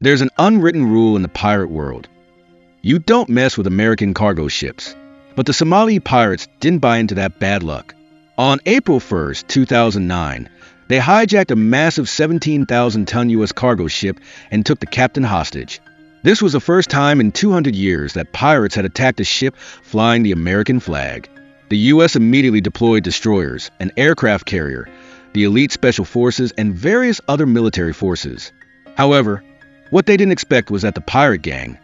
There's an unwritten rule in the pirate world. You don't mess with American cargo ships. But the Somali pirates didn't buy into that bad luck. On April 1st, 2009, they hijacked a massive 17,000-ton U.S. cargo ship and took the captain hostage. This was the first time in 200 years that pirates had attacked a ship flying the American flag. The U.S. immediately deployed destroyers, an aircraft carrier, the elite special forces, and various other military forces. However, what they didn't expect was that the pirate gang,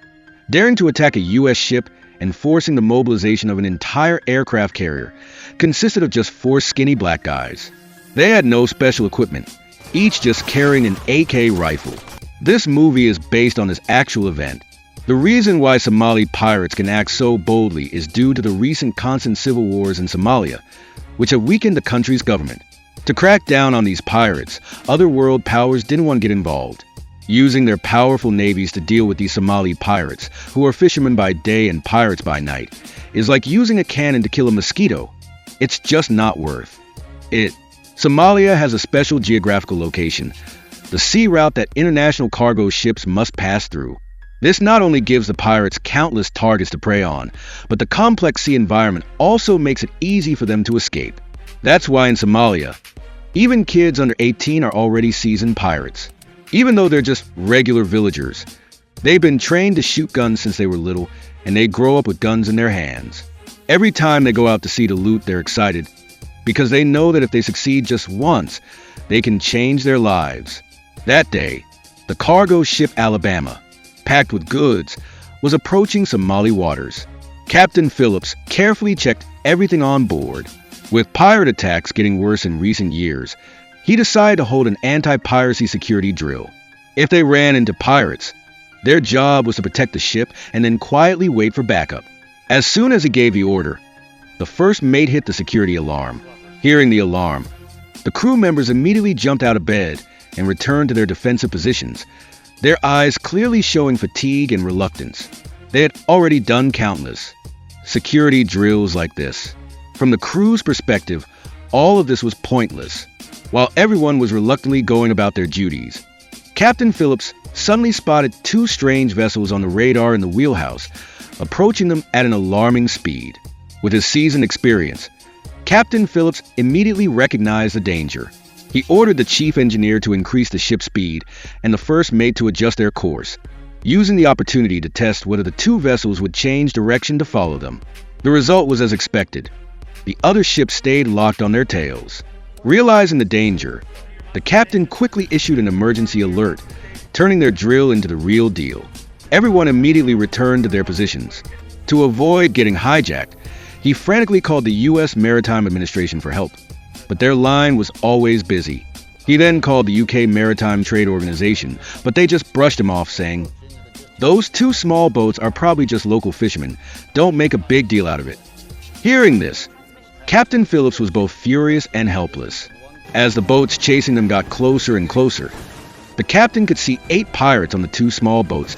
daring to attack a U.S. ship and forcing the mobilization of an entire aircraft carrier, consisted of just 4 skinny black guys. They had no special equipment, each just carrying an AK rifle. This movie is based on this actual event. The reason why Somali pirates can act so boldly is due to the recent constant civil wars in Somalia, which have weakened the country's government. To crack down on these pirates, other world powers didn't want to get involved, using their powerful navies to deal with these Somali pirates, who are fishermen by day and pirates by night, is like using a cannon to kill a mosquito. It's just not worth it. Somalia has a special geographical location, the sea route that international cargo ships must pass through. This not only gives the pirates countless targets to prey on, but the complex sea environment also makes it easy for them to escape. That's why in Somalia, even kids under 18 are already seasoned pirates. Even though they're just regular villagers, they've been trained to shoot guns since they were little, and they grow up with guns in their hands. Every time they go out to sea to loot, they're excited, because they know that if they succeed just once, they can change their lives. That day, the cargo ship Alabama, packed with goods, was approaching Somali waters. Captain Phillips carefully checked everything on board. With pirate attacks getting worse in recent years, he decided to hold an anti-piracy security drill. If they ran into pirates, their job was to protect the ship and then quietly wait for backup. As soon as he gave the order, the first mate hit the security alarm. Hearing the alarm, the crew members immediately jumped out of bed and returned to their defensive positions, their eyes clearly showing fatigue and reluctance. They had already done countless security drills like this. From the crew's perspective, all of this was pointless. While everyone was reluctantly going about their duties, Captain Phillips suddenly spotted 2 strange vessels on the radar in the wheelhouse, approaching them at an alarming speed. With his seasoned experience, Captain Phillips immediately recognized the danger. He ordered the chief engineer to increase the ship's speed and the first mate to adjust their course, using the opportunity to test whether the 2 vessels would change direction to follow them. The result was as expected. The other ships stayed locked on their tails. Realizing the danger, the captain quickly issued an emergency alert, turning their drill into the real deal. Everyone immediately returned to their positions. To avoid getting hijacked, he frantically called the U.S. Maritime Administration for help, but their line was always busy. He then called the UK Maritime Trade Organization, but they just brushed him off, saying, "Those 2 small boats are probably just local fishermen. Don't make a big deal out of it." Hearing this, Captain Phillips was both furious and helpless. As the boats chasing them got closer and closer, the captain could see 8 pirates on the 2 small boats,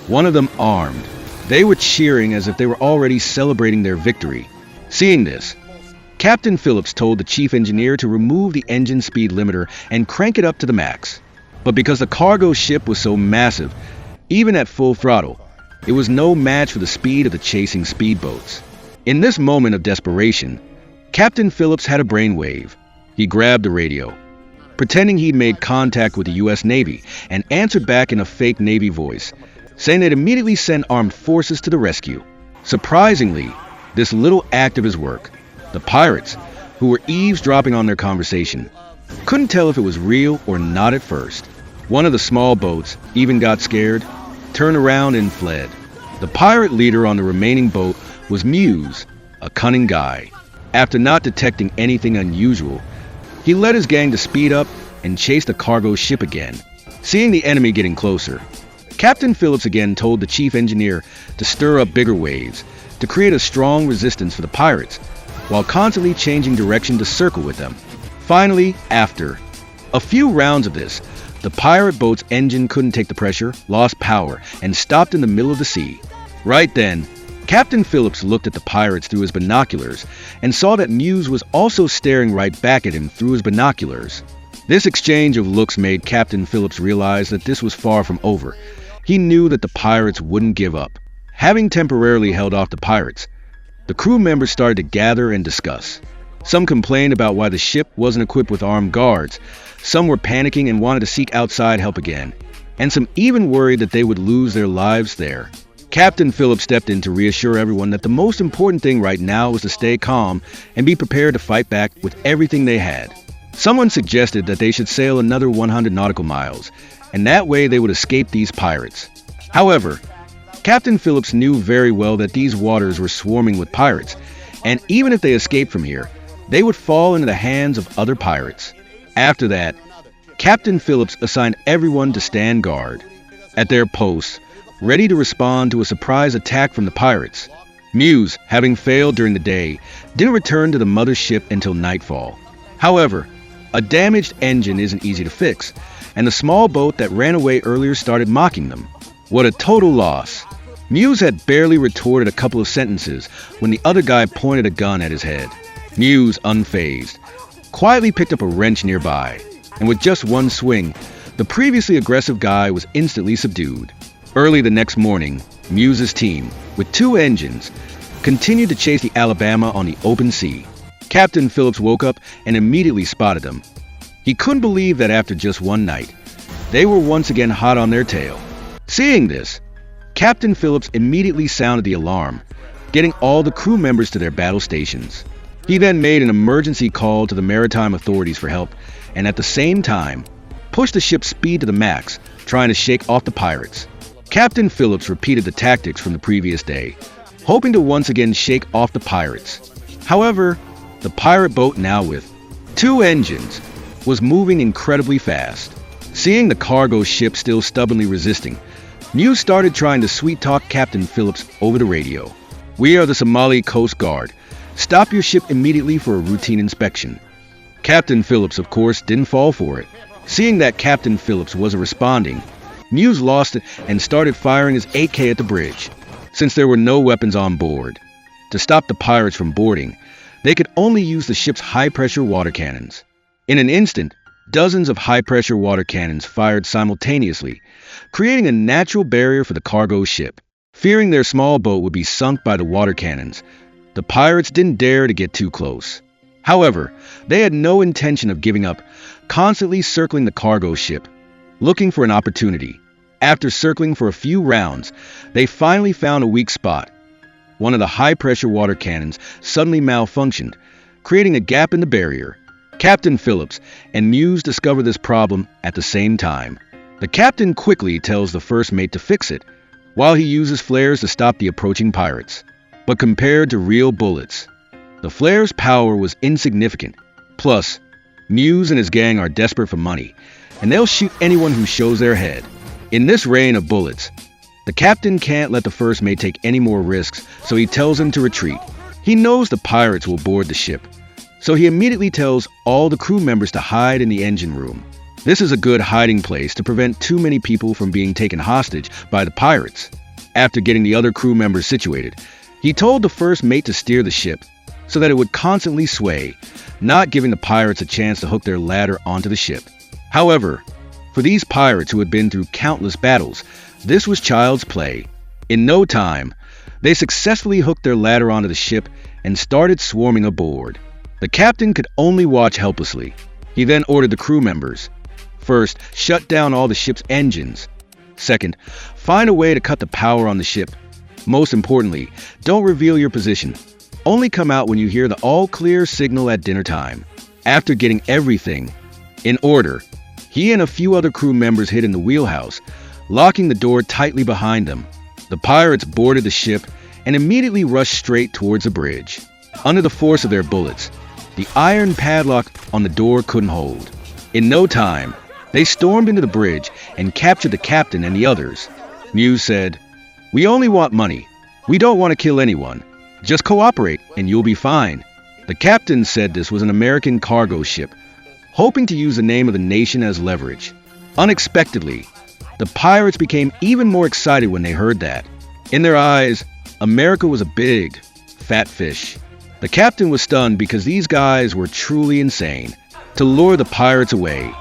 one of them armed. They were cheering as if they were already celebrating their victory. Seeing this, Captain Phillips told the chief engineer to remove the engine speed limiter and crank it up to the max. But because the cargo ship was so massive, even at full throttle, it was no match for the speed of the chasing speedboats. In this moment of desperation, Captain Phillips had a brainwave. He grabbed the radio, pretending he'd made contact with the U.S. Navy, and answered back in a fake Navy voice, saying they'd immediately send armed forces to the rescue. Surprisingly, this little act of his work, the pirates, who were eavesdropping on their conversation, couldn't tell if it was real or not at first. One of the small boats even got scared, turned around and fled. The pirate leader on the remaining boat was Muse, a cunning guy. After not detecting anything unusual, he led his gang to speed up and chase the cargo ship again. Seeing the enemy getting closer, Captain Phillips again told the chief engineer to stir up bigger waves to create a strong resistance for the pirates, while constantly changing direction to circle with them. Finally, after a few rounds of this, the pirate boat's engine couldn't take the pressure, lost power, and stopped in the middle of the sea. Right then, Captain Phillips looked at the pirates through his binoculars and saw that Muse was also staring right back at him through his binoculars. This exchange of looks made Captain Phillips realize that this was far from over. He knew that the pirates wouldn't give up. Having temporarily held off the pirates, the crew members started to gather and discuss. Some complained about why the ship wasn't equipped with armed guards. Some were panicking and wanted to seek outside help again. And some even worried that they would lose their lives there. Captain Phillips stepped in to reassure everyone that the most important thing right now was to stay calm and be prepared to fight back with everything they had. Someone suggested that they should sail another 100 nautical miles, and that way they would escape these pirates. However, Captain Phillips knew very well that these waters were swarming with pirates, and even if they escaped from here, they would fall into the hands of other pirates. After that, Captain Phillips assigned everyone to stand guard at their posts, ready to respond to a surprise attack from the pirates. Muse, having failed during the day, didn't return to the mother ship until nightfall. However, a damaged engine isn't easy to fix, and the small boat that ran away earlier started mocking them. What a total loss. Muse had barely retorted a couple of sentences when the other guy pointed a gun at his head. Muse, unfazed, quietly picked up a wrench nearby, and with just one swing, the previously aggressive guy was instantly subdued. Early the next morning, Muse's team, with 2 engines, continued to chase the Alabama on the open sea. Captain Phillips woke up and immediately spotted them. He couldn't believe that after just one night, they were once again hot on their tail. Seeing this, Captain Phillips immediately sounded the alarm, getting all the crew members to their battle stations. He then made an emergency call to the maritime authorities for help, and at the same time, pushed the ship's speed to the max, trying to shake off the pirates. Captain Phillips repeated the tactics from the previous day, hoping to once again shake off the pirates. However, the pirate boat, now with 2 engines, was moving incredibly fast. Seeing the cargo ship still stubbornly resisting, Muse started trying to sweet-talk Captain Phillips over the radio. "We are the Somali Coast Guard. Stop your ship immediately for a routine inspection." Captain Phillips, of course, didn't fall for it. Seeing that Captain Phillips wasn't responding, Muse lost it and started firing his AK at the bridge. Since there were no weapons on board, to stop the pirates from boarding, they could only use the ship's high-pressure water cannons. In an instant, dozens of high-pressure water cannons fired simultaneously, creating a natural barrier for the cargo ship. Fearing their small boat would be sunk by the water cannons, the pirates didn't dare to get too close. However, they had no intention of giving up, constantly circling the cargo ship, looking for an opportunity. After circling for a few rounds, they finally found a weak spot. One of the high-pressure water cannons suddenly malfunctioned, creating a gap in the barrier. Captain Phillips and Muse discover this problem at the same time. The captain quickly tells the first mate to fix it, while he uses flares to stop the approaching pirates. But compared to real bullets, the flare's power was insignificant. Plus, Muse and his gang are desperate for money, and they'll shoot anyone who shows their head. In this rain of bullets, the captain can't let the first mate take any more risks, so he tells him to retreat. He knows the pirates will board the ship, so he immediately tells all the crew members to hide in the engine room. This is a good hiding place to prevent too many people from being taken hostage by the pirates. After getting the other crew members situated, he told the first mate to steer the ship so that it would constantly sway, not giving the pirates a chance to hook their ladder onto the ship. However, for these pirates who had been through countless battles, this was child's play. In no time, they successfully hooked their ladder onto the ship and started swarming aboard. The captain could only watch helplessly. He then ordered the crew members, first, shut down all the ship's engines. Second, find a way to cut the power on the ship. Most importantly, don't reveal your position. Only come out when you hear the all-clear signal at dinner time. After getting everything in order, he and a few other crew members hid in the wheelhouse, locking the door tightly behind them. The pirates boarded the ship and immediately rushed straight towards the bridge. Under the force of their bullets, the iron padlock on the door couldn't hold. In no time, they stormed into the bridge and captured the captain and the others. Muse said, "We only want money. We don't want to kill anyone. Just cooperate and you'll be fine." The captain said this was an American cargo ship, hoping to use the name of the nation as leverage. Unexpectedly, the pirates became even more excited when they heard that. In their eyes, America was a big, fat fish. The captain was stunned because these guys were truly insane. to lure the pirates away.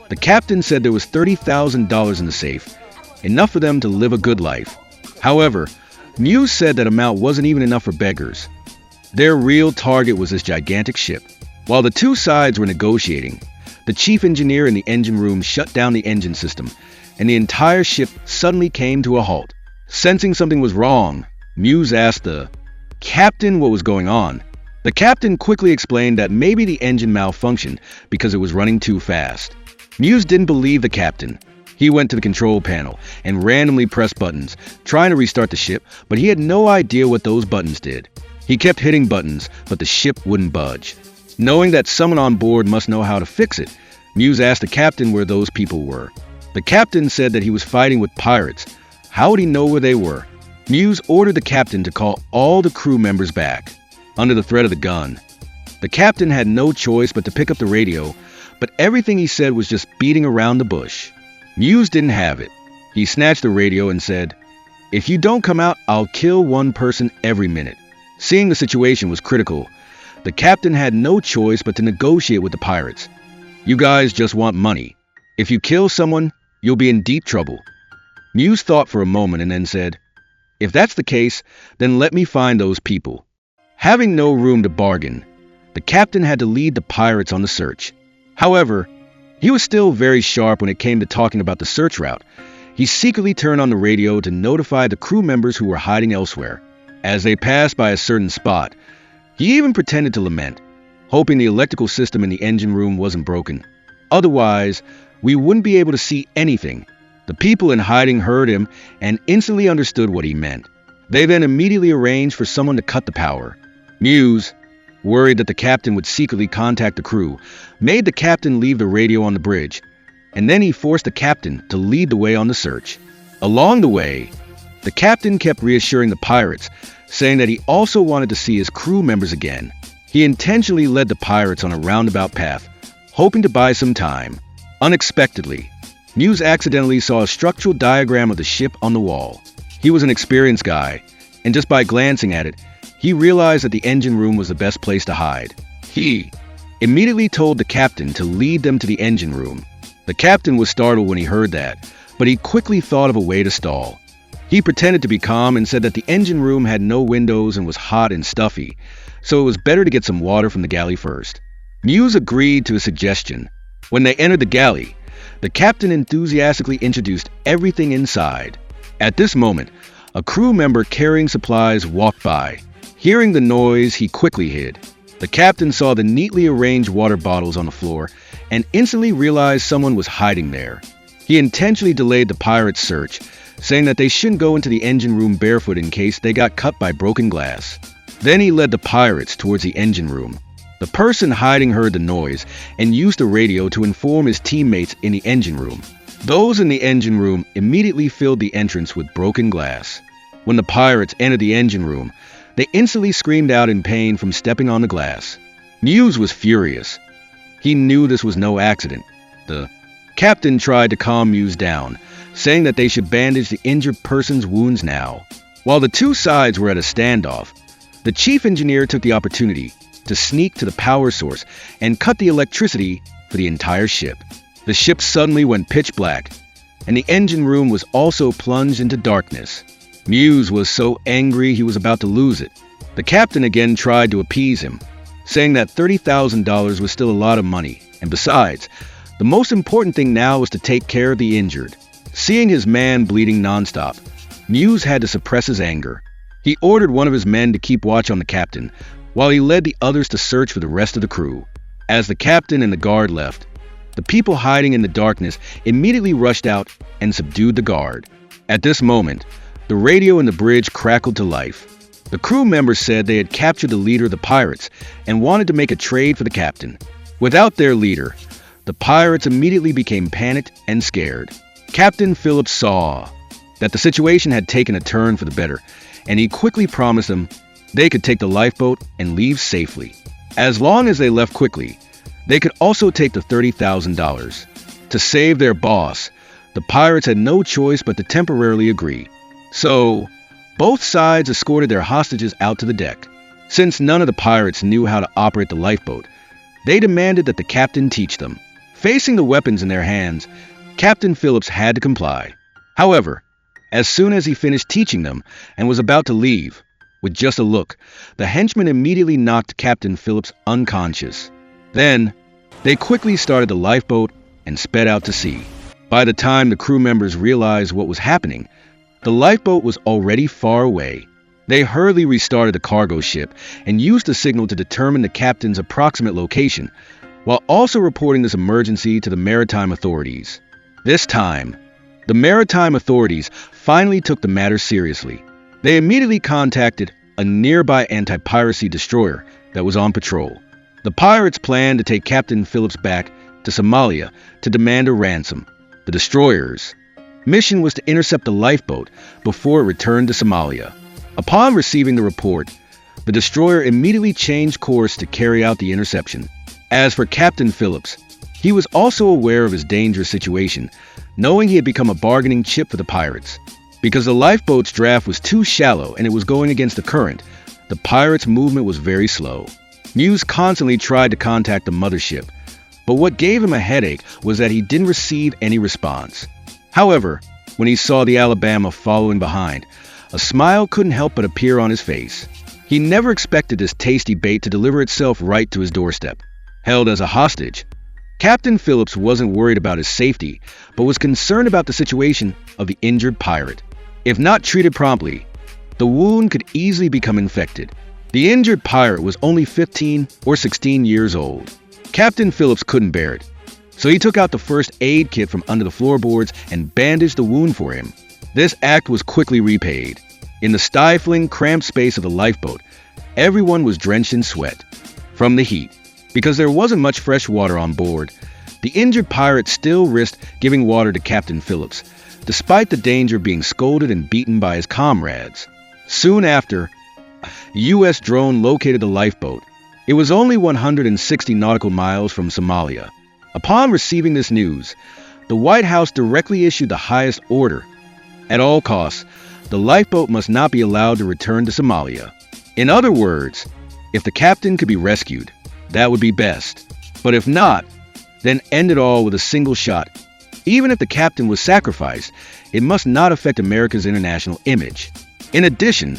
The captain said there was $30,000 in the safe, enough for them to live a good life. However, Muse said that amount wasn't even enough for beggars. Their real target was this gigantic ship. While the two sides were negotiating, the chief engineer in the engine room shut down the engine system, and the entire ship suddenly came to a halt. Sensing something was wrong, Muse asked the captain what was going on. The captain quickly explained that maybe the engine malfunctioned because it was running too fast. Muse didn't believe the captain. He went to the control panel and randomly pressed buttons, trying to restart the ship, but he had no idea what those buttons did. He kept hitting buttons, but the ship wouldn't budge. Knowing that someone on board must know how to fix it, Muse asked the captain where those people were. The captain said that he was fighting with pirates. How would he know where they were? Muse ordered the captain to call all the crew members back, under the threat of the gun. The captain had no choice but to pick up the radio, but everything he said was just beating around the bush. Muse didn't have it. He snatched the radio and said, "If you don't come out, I'll kill one person every minute." Seeing the situation was critical, the captain had no choice but to negotiate with the pirates. "You guys just want money. If you kill someone, you'll be in deep trouble." Muse thought for a moment and then said, "If that's the case, then let me find those people." Having no room to bargain, the captain had to lead the pirates on the search. However, he was still very sharp when it came to talking about the search route. He secretly turned on the radio to notify the crew members who were hiding elsewhere. As they passed by a certain spot, he even pretended to lament, hoping the electrical system in the engine room wasn't broken. Otherwise, we wouldn't be able to see anything. The people in hiding heard him and instantly understood what he meant. They then immediately arranged for someone to cut the power. Muse, worried that the captain would secretly contact the crew, made the captain leave the radio on the bridge, and then he forced the captain to lead the way on the search. Along the way, the captain kept reassuring the pirates, saying that he also wanted to see his crew members again. He intentionally led the pirates on a roundabout path, hoping to buy some time. Unexpectedly, Muse accidentally saw a structural diagram of the ship on the wall. He was an experienced guy, and just by glancing at it, he realized that the engine room was the best place to hide. He immediately told the captain to lead them to the engine room. The captain was startled when he heard that, but he quickly thought of a way to stall. He pretended to be calm and said that the engine room had no windows and was hot and stuffy, so it was better to get some water from the galley first. Muse agreed to his suggestion. When they entered the galley, the captain enthusiastically introduced everything inside. At this moment, a crew member carrying supplies walked by. Hearing the noise, he quickly hid. The captain saw the neatly arranged water bottles on the floor and instantly realized someone was hiding there. He intentionally delayed the pirates' search, saying that they shouldn't go into the engine room barefoot in case they got cut by broken glass. Then he led the pirates towards the engine room. The person hiding heard the noise and used the radio to inform his teammates in the engine room. Those in the engine room immediately filled the entrance with broken glass. When the pirates entered the engine room, they instantly screamed out in pain from stepping on the glass. Muse was furious. He knew this was no accident. The captain tried to calm Muse down, saying that they should bandage the injured person's wounds now. While the two sides were at a standoff, the chief engineer took the opportunity to sneak to the power source and cut the electricity for the entire ship. The ship suddenly went pitch black, and the engine room was also plunged into darkness. Muse was so angry he was about to lose it. The captain again tried to appease him, saying that $30,000 was still a lot of money, and besides, the most important thing now was to take care of the injured. Seeing his man bleeding nonstop, Muse had to suppress his anger. He ordered one of his men to keep watch on the captain, while he led the others to search for the rest of the crew. As the captain and the guard left, the people hiding in the darkness immediately rushed out and subdued the guard. At this moment, the radio in the bridge crackled to life. The crew members said they had captured the leader of the pirates and wanted to make a trade for the captain. Without their leader, the pirates immediately became panicked and scared. Captain Phillips saw that the situation had taken a turn for the better, and he quickly promised them they could take the lifeboat and leave safely. As long as they left quickly, they could also take the $30,000. To save their boss, the pirates had no choice but to temporarily agree. So, both sides escorted their hostages out to the deck. Since none of the pirates knew how to operate the lifeboat, They demanded that the captain teach them. Facing the weapons in their hands, Captain Phillips had to comply. However, as soon as he finished teaching them and was about to leave, with just a look, the henchmen immediately knocked Captain Phillips unconscious. Then, they quickly started the lifeboat and sped out to sea. By the time the crew members realized what was happening, the lifeboat was already far away. They hurriedly restarted the cargo ship and used the signal to determine the captain's approximate location, while also reporting this emergency to the maritime authorities. This time, the maritime authorities finally took the matter seriously. They immediately contacted a nearby anti-piracy destroyer that was on patrol. The pirates planned to take Captain Phillips back to Somalia to demand a ransom. The destroyer's mission was to intercept the lifeboat before it returned to Somalia. Upon receiving the report, the destroyer immediately changed course to carry out the interception. As for Captain Phillips, he was also aware of his dangerous situation, knowing he had become a bargaining chip for the pirates. Because the lifeboat's draft was too shallow and it was going against the current, the pirates' movement was very slow. Muse constantly tried to contact the mothership, but what gave him a headache was that he didn't receive any response. However, when he saw the Alabama following behind, a smile couldn't help but appear on his face. He never expected this tasty bait to deliver itself right to his doorstep. Held as a hostage, Captain Phillips wasn't worried about his safety, but was concerned about the situation of the injured pirate. If not treated promptly, the wound could easily become infected. The injured pirate was only 15 or 16 years old. Captain Phillips couldn't bear it, so he took out the first aid kit from under the floorboards and bandaged the wound for him. This act was quickly repaid. In the stifling, cramped space of the lifeboat, everyone was drenched in sweat from the heat. Because there wasn't much fresh water on board, the injured pirate still risked giving water to Captain Phillips, despite the danger of being scolded and beaten by his comrades. Soon after, a U.S. drone located the lifeboat. It was only 160 nautical miles from Somalia. Upon receiving this news, the White House directly issued the highest order. At all costs, the lifeboat must not be allowed to return to Somalia. In other words, if the captain could be rescued, that would be best. But if not, then end it all with a single shot. Even if the captain was sacrificed, it must not affect America's international image. In addition,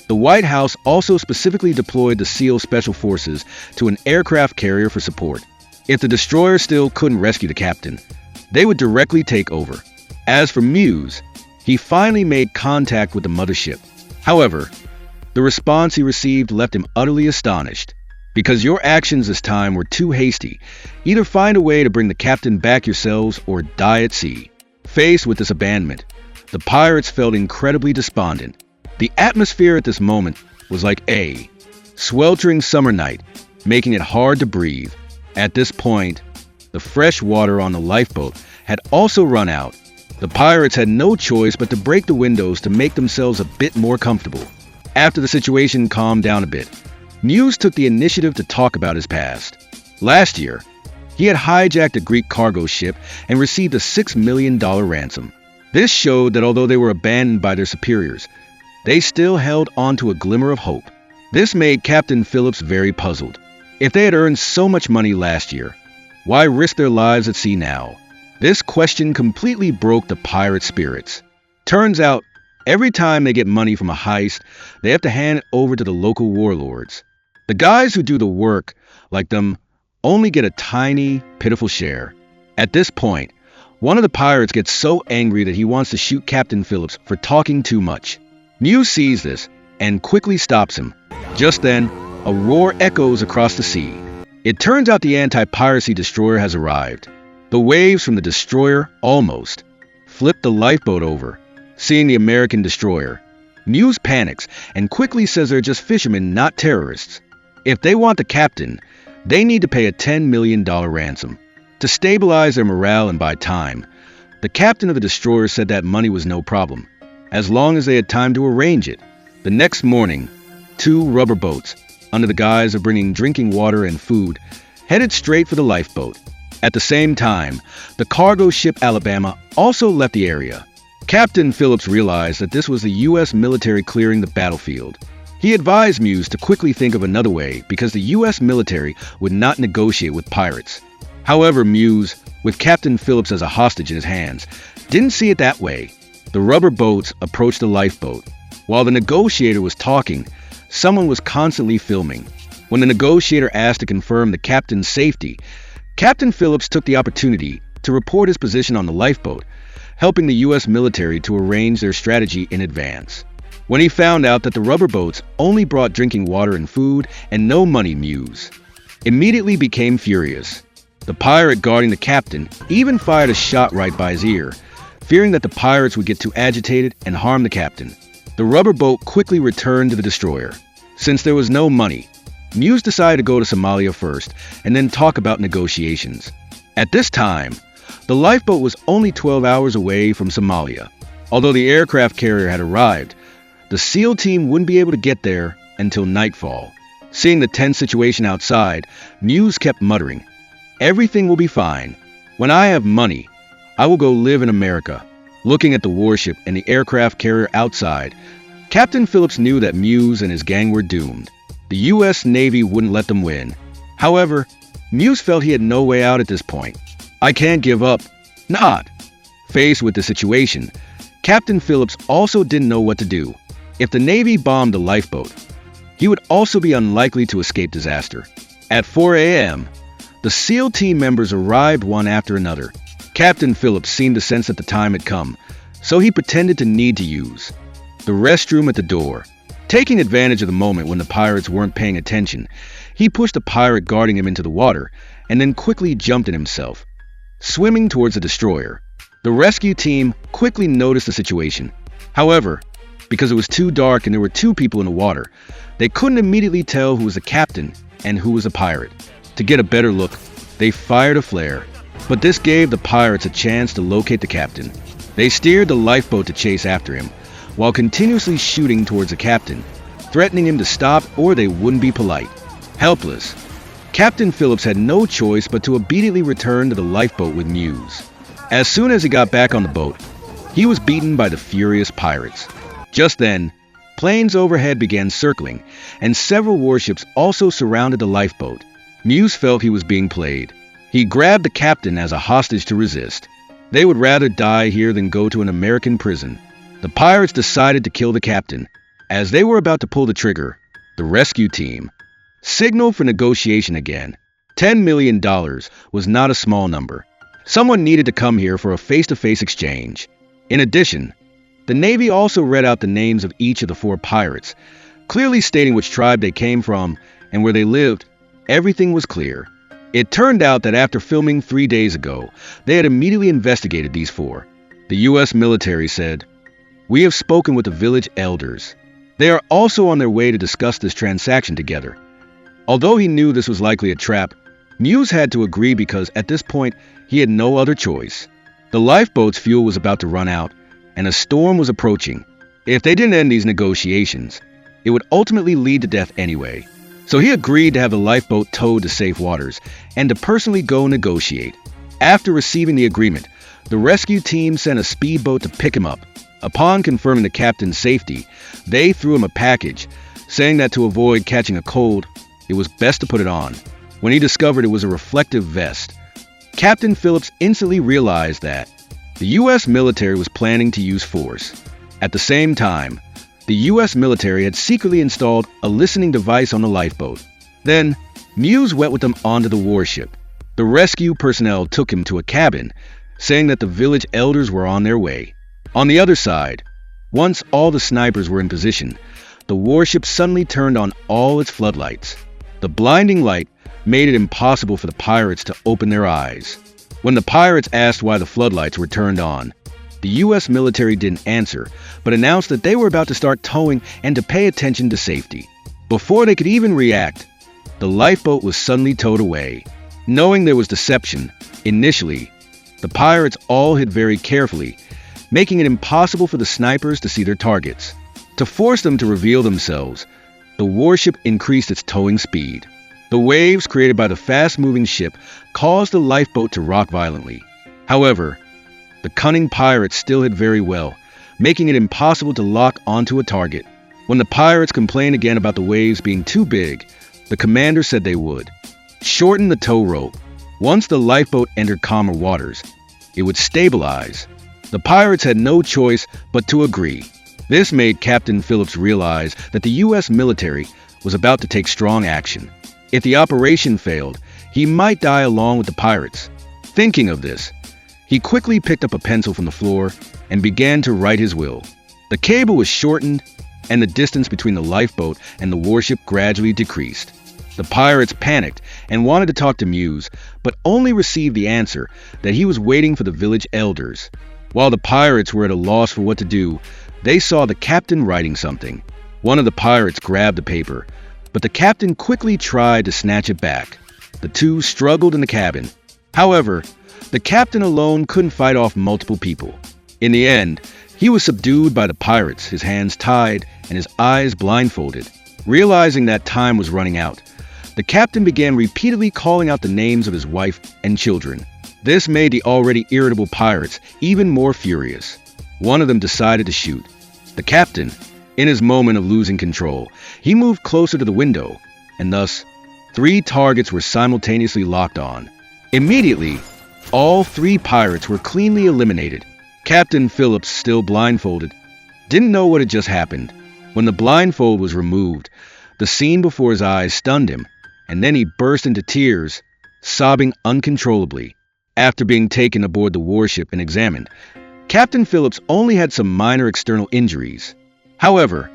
the White House also specifically deployed the SEAL Special Forces to an aircraft carrier for support. If the destroyer still couldn't rescue the captain, they would directly take over. As for Muse, he finally made contact with the mothership. However, the response he received left him utterly astonished. Because your actions this time were too hasty, either find a way to bring the captain back yourselves or die at sea. Faced with this abandonment, the pirates felt incredibly despondent. The atmosphere at this moment was like a sweltering summer night, making it hard to breathe. At this point, the fresh water on the lifeboat had also run out. The pirates had no choice but to break the windows to make themselves a bit more comfortable. After the situation calmed down a bit, Muse took the initiative to talk about his past. Last year, he had hijacked a Greek cargo ship and received a $6 million ransom. This showed that although they were abandoned by their superiors, they still held on to a glimmer of hope. This made Captain Phillips very puzzled. If they had earned so much money last year, why risk their lives at sea now? This question completely broke the pirate spirits. Turns out, every time they get money from a heist, they have to hand it over to the local warlords. The guys who do the work, like them, only get a tiny, pitiful share. At this point, one of the pirates gets so angry that he wants to shoot Captain Phillips for talking too much. Muse sees this and quickly stops him. Just then, a roar echoes across the sea. It turns out the anti-piracy destroyer has arrived. The waves from the destroyer almost flip the lifeboat over. Seeing the American destroyer, Muse panics and quickly says they're just fishermen, not terrorists. If they want the captain, they need to pay a $10 million ransom. To stabilize their morale and buy time, the captain of the destroyer said that money was no problem, as long as they had time to arrange it. The next morning, 2 rubber boats, under the guise of bringing drinking water and food, headed straight for the lifeboat. At the same time, the cargo ship Alabama also left the area. Captain Phillips realized that this was the U.S. military clearing the battlefield. He advised Muse to quickly think of another way because the U.S. military would not negotiate with pirates. However, Muse, with Captain Phillips as a hostage in his hands, didn't see it that way. The rubber boats approached the lifeboat. While the negotiator was talking, someone was constantly filming. When the negotiator asked to confirm the captain's safety, Captain Phillips took the opportunity to report his position on the lifeboat, helping the U.S. military to arrange their strategy in advance. When he found out that the rubber boats only brought drinking water and food and no money, Muse immediately became furious. The pirate guarding the captain even fired a shot right by his ear, fearing that the pirates would get too agitated and harm the captain. The rubber boat quickly returned to the destroyer. Since there was no money, Muse decided to go to Somalia first and then talk about negotiations. At this time, the lifeboat was only 12 hours away from Somalia. Although the aircraft carrier had arrived, the SEAL team wouldn't be able to get there until nightfall. Seeing the tense situation outside, Muse kept muttering, "Everything will be fine. When I have money, I will go live in America." Looking at the warship and the aircraft carrier outside, Captain Phillips knew that Muse and his gang were doomed. The U.S. Navy wouldn't let them win. However, Muse felt he had no way out at this point. "I can't give up." Not. Faced with the situation, Captain Phillips also didn't know what to do. If the Navy bombed the lifeboat, he would also be unlikely to escape disaster. At 4 a.m., the SEAL team members arrived one after another. Captain Phillips seemed to sense that the time had come, so he pretended to need to use the restroom at the door. Taking advantage of the moment when the pirates weren't paying attention, he pushed the pirate guarding him into the water and then quickly jumped in himself, swimming towards the destroyer. The rescue team quickly noticed the situation. However, because it was too dark and there were two people in the water, they couldn't immediately tell who was the captain and who was a pirate. To get a better look, they fired a flare, but this gave the pirates a chance to locate the captain. They steered the lifeboat to chase after him, while continuously shooting towards the captain, threatening him to stop or they wouldn't be polite. Helpless, Captain Phillips had no choice but to obediently return to the lifeboat with Muse. As soon as he got back on the boat, he was beaten by the furious pirates. Just then, planes overhead began circling, and several warships also surrounded the lifeboat. Muse felt he was being played. He grabbed the captain as a hostage to resist. They would rather die here than go to an American prison. The pirates decided to kill the captain. As they were about to pull the trigger, the rescue team signaled for negotiation again. $10 million was not a small number. Someone needed to come here for a face-to-face exchange. In addition, the Navy also read out the names of each of the 4 pirates, clearly stating which tribe they came from and where they lived. Everything was clear. It turned out that after filming 3 days ago, they had immediately investigated these 4. The U.S. military said, "We have spoken with the village elders. They are also on their way to discuss this transaction together." Although he knew this was likely a trap, Muse had to agree because at this point he had no other choice. The lifeboat's fuel was about to run out, and a storm was approaching. If they didn't end these negotiations, it would ultimately lead to death anyway. So he agreed to have the lifeboat towed to safe waters and to personally go negotiate. After receiving the agreement, the rescue team sent a speedboat to pick him up. Upon confirming the captain's safety, they threw him a package, saying that to avoid catching a cold, it was best to put it on. When he discovered it was a reflective vest, Captain Phillips instantly realized that the U.S. military was planning to use force. At the same time, the U.S. military had secretly installed a listening device on the lifeboat. Then, Muse went with them onto the warship. The rescue personnel took him to a cabin, saying that the village elders were on their way. On the other side, once all the snipers were in position, the warship suddenly turned on all its floodlights. The blinding light made it impossible for the pirates to open their eyes. When the pirates asked why the floodlights were turned on, the U.S. military didn't answer, but announced that they were about to start towing and to pay attention to safety. Before they could even react, the lifeboat was suddenly towed away. Knowing there was deception, initially, the pirates all hid very carefully, making it impossible for the snipers to see their targets. To force them to reveal themselves, the warship increased its towing speed. The waves created by the fast-moving ship caused the lifeboat to rock violently. However, the cunning pirates still hid very well, making it impossible to lock onto a target. When the pirates complained again about the waves being too big, the commander said they would shorten the tow rope. Once the lifeboat entered calmer waters, it would stabilize. The pirates had no choice but to agree. This made Captain Phillips realize that the U.S. military was about to take strong action. If the operation failed, he might die along with the pirates. Thinking of this, he quickly picked up a pencil from the floor and began to write his will. The cable was shortened, and the distance between the lifeboat and the warship gradually decreased. The pirates panicked and wanted to talk to Muse, but only received the answer that he was waiting for the village elders. While the pirates were at a loss for what to do, they saw the captain writing something. One of the pirates grabbed the paper, but the captain quickly tried to snatch it back. The two struggled in the cabin. However, the captain alone couldn't fight off multiple people. In the end, he was subdued by the pirates, his hands tied and his eyes blindfolded. Realizing that time was running out, the captain began repeatedly calling out the names of his wife and children. This made the already irritable pirates even more furious. One of them decided to shoot. The captain, in his moment of losing control, he moved closer to the window, and thus, 3 targets were simultaneously locked on. Immediately, all 3 pirates were cleanly eliminated. Captain Phillips, still blindfolded, didn't know what had just happened. When the blindfold was removed, the scene before his eyes stunned him, and then he burst into tears, sobbing uncontrollably. After being taken aboard the warship and examined, Captain Phillips only had some minor external injuries. However,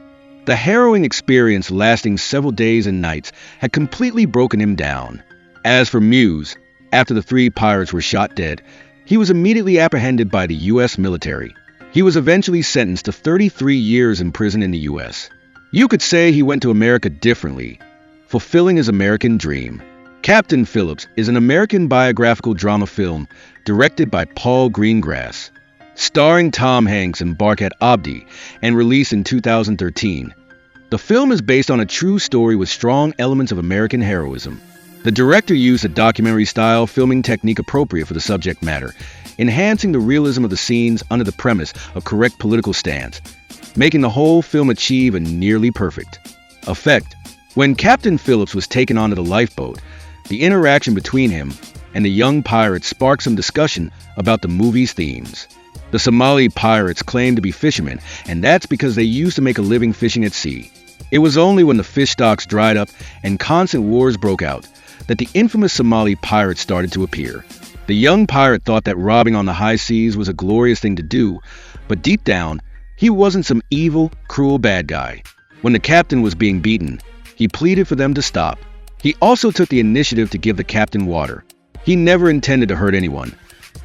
the harrowing experience lasting several days and nights had completely broken him down. As for Muse, after the 3 pirates were shot dead, he was immediately apprehended by the U.S. military. He was eventually sentenced to 33 years in prison in the U.S. You could say he went to America differently, fulfilling his American dream. Captain Phillips is an American biographical drama film directed by Paul Greengrass, starring Tom Hanks and Barkat Abdi, and released in 2013. The film is based on a true story with strong elements of American heroism. The director used a documentary-style filming technique appropriate for the subject matter, enhancing the realism of the scenes under the premise of correct political stance, making the whole film achieve a nearly perfect effect. When Captain Phillips was taken onto the lifeboat, the interaction between him and the young pirates sparked some discussion about the movie's themes. The Somali pirates claimed to be fishermen, and that's because they used to make a living fishing at sea. It was only when the fish stocks dried up and constant wars broke out that the infamous Somali pirates started to appear. The young pirate thought that robbing on the high seas was a glorious thing to do, but deep down, he wasn't some evil, cruel bad guy. When the captain was being beaten, he pleaded for them to stop. He also took the initiative to give the captain water. He never intended to hurt anyone,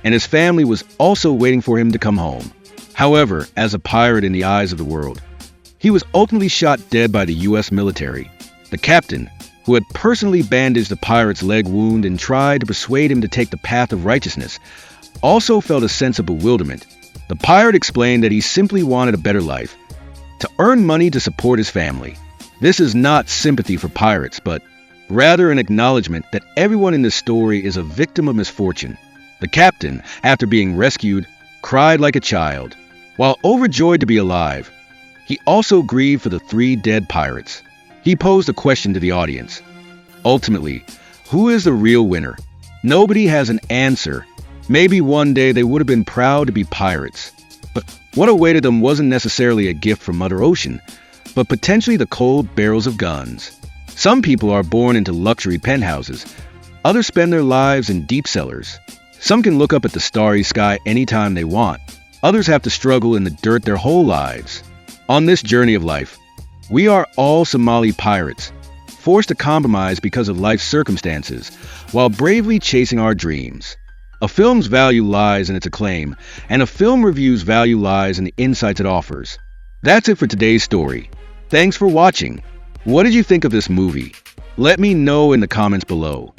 and his family was also waiting for him to come home. However, as a pirate in the eyes of the world, he was ultimately shot dead by the U.S. military. The captain, who had personally bandaged the pirate's leg wound and tried to persuade him to take the path of righteousness, also felt a sense of bewilderment. The pirate explained that he simply wanted a better life, to earn money to support his family. This is not sympathy for pirates, but rather an acknowledgement that everyone in this story is a victim of misfortune. The captain, after being rescued, cried like a child. While overjoyed to be alive, he also grieved for the 3 dead pirates. He posed a question to the audience. Ultimately, who is the real winner? Nobody has an answer. Maybe one day they would have been proud to be pirates. But what awaited them wasn't necessarily a gift from Mother Ocean, but potentially the cold barrels of guns. Some people are born into luxury penthouses. Others spend their lives in deep cellars. Some can look up at the starry sky anytime they want. Others have to struggle in the dirt their whole lives. On this journey of life, we are all Somali pirates, forced to compromise because of life's circumstances, while bravely chasing our dreams. A film's value lies in its acclaim, and a film review's value lies in the insights it offers. That's it for today's story. Thanks for watching. What did you think of this movie? Let me know in the comments below.